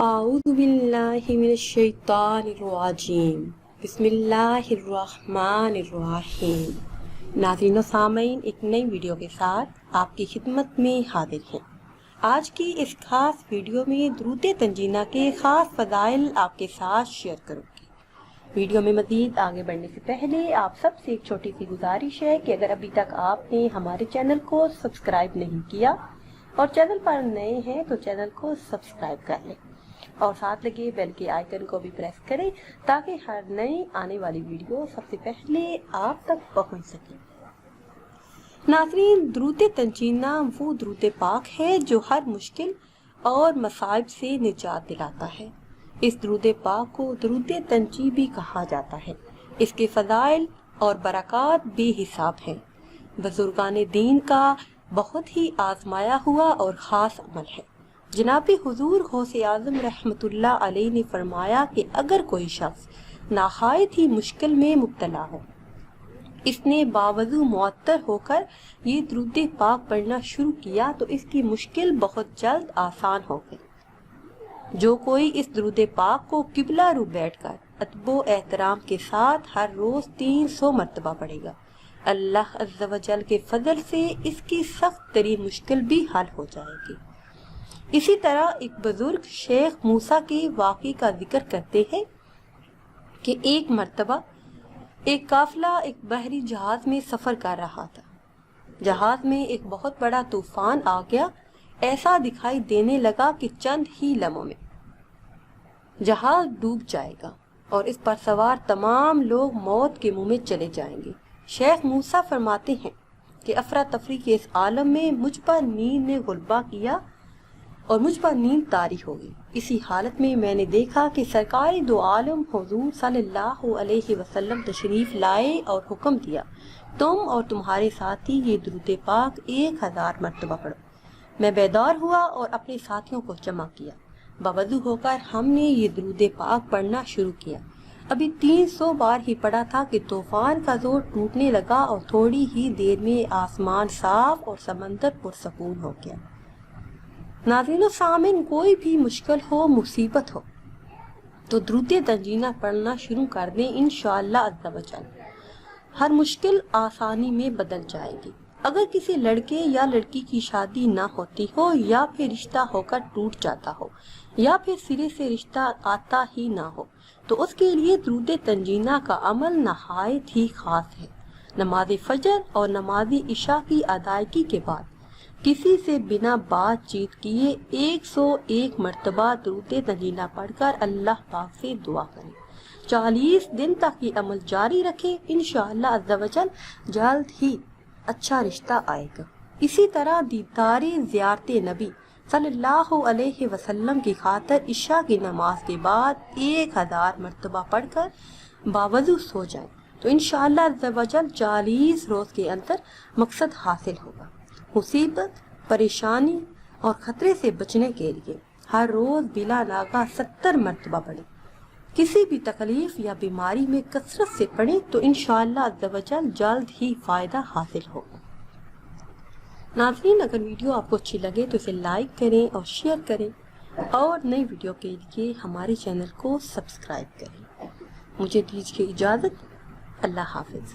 اعوذ باللہ من الشیطان الرجیم بسم اللہ الرحمن الرحیم۔ ناظرین و سامعین، ایک نئی ویڈیو کے ساتھ آپ کی خدمت میں حاضر ہیں۔ آج کی اس خاص ویڈیو میں درود تنجینہ کے خاص فضائل آپ کے ساتھ شیئر کروں گی۔ ویڈیو میں مزید آگے بڑھنے سے پہلے آپ سب سے ایک چھوٹی سی گزارش ہے کہ اگر ابھی تک آپ نے ہمارے چینل کو سبسکرائب نہیں کیا اور چینل پر نئے ہیں تو چینل کو سبسکرائب کر لیں اور ساتھ لگے بیل کے آئیکن کو بھی پریس کریں تاکہ ہر نئی آنے والی ویڈیو سب سے پہلے آپ تک پہنچ سکے۔ ناظرین، درود تنجینہ وہ درود پاک ہے جو ہر مشکل اور مصائب سے نجات دلاتا ہے۔ اس درود پاک کو درود تنجی بھی کہا جاتا ہے۔ اس کے فضائل اور برکات بے حساب ہیں۔ بزرگان دین کا بہت ہی آزمایا ہوا اور خاص عمل ہے۔ جناب حضور غوث اعظم رحمۃ اللہ علیہ نے فرمایا کہ اگر کوئی شخص نہایت ہی مشکل میں مبتلا ہو، اس نے باوضو معطر ہو کر یہ درود پاک پڑھنا شروع کیا تو اس کی مشکل بہت جلد آسان ہو گئی۔ جو کوئی اس درود پاک کو قبلہ رو بیٹھ کر ادب و احترام کے ساتھ ہر روز 300 مرتبہ پڑھے گا، اللہ عز و جل کے فضل سے اس کی سخت ترین مشکل بھی حل ہو جائے گی۔ اسی طرح ایک بزرگ شیخ موسیٰ کے واقعے کا ذکر کرتے ہیں کہ ایک مرتبہ ایک قافلہ ایک بحری جہاز میں سفر کر رہا تھا۔ جہاز میں ایک بہت بڑا طوفان آ گیا۔ ایسا دکھائی دینے لگا کہ چند ہی لمحوں میں جہاز ڈوب جائے گا اور اس پر سوار تمام لوگ موت کے منہ میں چلے جائیں گے۔ شیخ موسیٰ فرماتے ہیں کہ افراتفری کے اس عالم میں مجھ پر نیند نے غلبہ کیا اور مجھ پر نیند طاری ہو گئی۔ اسی حالت میں میں نے دیکھا کہ سرکار دو عالم حضور صلی اللہ علیہ وسلم تشریف لائے اور حکم دیا، تم اور تمہارے ساتھی یہ درود پاک 1000 مرتبہ پڑھو۔ میں بیدار ہوا اور اپنے ساتھیوں کو جمع کیا۔ باوضو ہو کر ہم نے یہ درود پاک پڑھنا شروع کیا۔ ابھی 300 بار ہی پڑھا تھا کہ طوفان کا زور ٹوٹنے لگا اور تھوڑی ہی دیر میں آسمان صاف اور سمندر پرسکون ہو گیا۔ ناظرین و سامعین، کوئی بھی مشکل ہو، مصیبت ہو تو درود تنجینہ پڑھنا شروع کر دیں، انشاءاللہ عز و جل ہر مشکل آسانی میں بدل جائے گی۔ اگر کسی لڑکے یا لڑکی کی شادی نہ ہوتی ہو یا پھر رشتہ ہو کر ٹوٹ جاتا ہو یا پھر سرے سے رشتہ آتا ہی نہ ہو تو اس کے لیے درود تنجینہ کا عمل نہایت ہی خاص ہے۔ نماز فجر اور نماز عشاء کی ادائیگی کے بعد کسی سے بنا بات چیت کیے 101 مرتبہ درود تنجینہ پڑھ کر اللہ پاک سے دعا کریں۔ 40 دن تک یہ عمل جاری رکھیں، انشاءاللہ عز و جل جلد ہی اچھا رشتہ آئے گا۔ اسی طرح دیدار زیارت نبی صلی اللہ علیہ وسلم کی خاطر عشاء کی نماز کے بعد 1000 مرتبہ پڑھ کر باوضو سو جائیں تو انشاءاللہ عز و جل 40 روز کے اندر مقصد حاصل ہوگا۔ مصیبت، پریشانی اور خطرے سے بچنے کے لیے ہر روز بلا ناغہ 70 مرتبہ پڑھیں۔ کسی بھی تکلیف یا بیماری میں کثرت سے پڑھیں تو انشاءاللہ عز و جل جلد ہی فائدہ حاصل ہوگا۔ ناظرین، اگر ویڈیو آپ کو اچھی لگے تو اسے لائک کریں اور شیئر کریں اور نئی ویڈیو کے لیے ہمارے چینل کو سبسکرائب کریں۔ مجھے دیجیے اجازت، اللہ حافظ۔